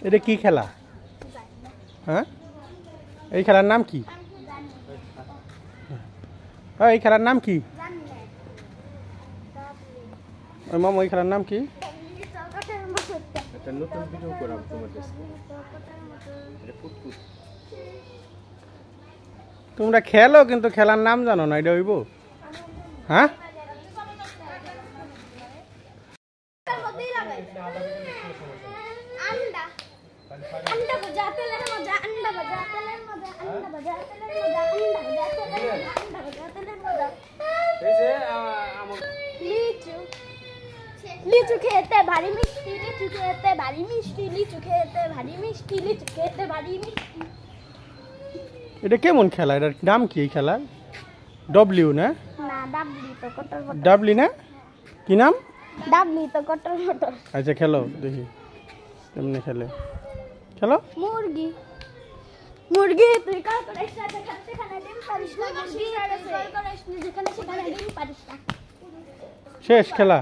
এটা কি খেলা? হ্যাঁ, এই খেলার নাম কি? এই খেলার নাম কি? ওই মামা, ওই খেলার নাম কি? তোমরা খেলো কিন্তু খেলার নাম জানো না, এটা হইব? হ্যাঁ, লিচু খেতে ভারী মিষ্টি, লিচু খেতে ভারী মিষ্টি, লিচু খেতে ভারী মিষ্টি, লিচু খেতে ভারী মিষ্টি। এটা কেমন খেলা? এটার নাম কি এই খেলার? ডব্লিউ না? না, ডাবলি তো কটর মটর। ডাবলি না? কি নাম? ডাবলি তো কটর মটর। আচ্ছা খেলো দেখি কেমনে খেলে। খেলো। মুরগি মুরগি তুই কাল করিস না, যেখানে ডিম পারিস না। মুরগি তুই কাল করিস না, যেখানে ডিম পারিস না। শেষ খেলা।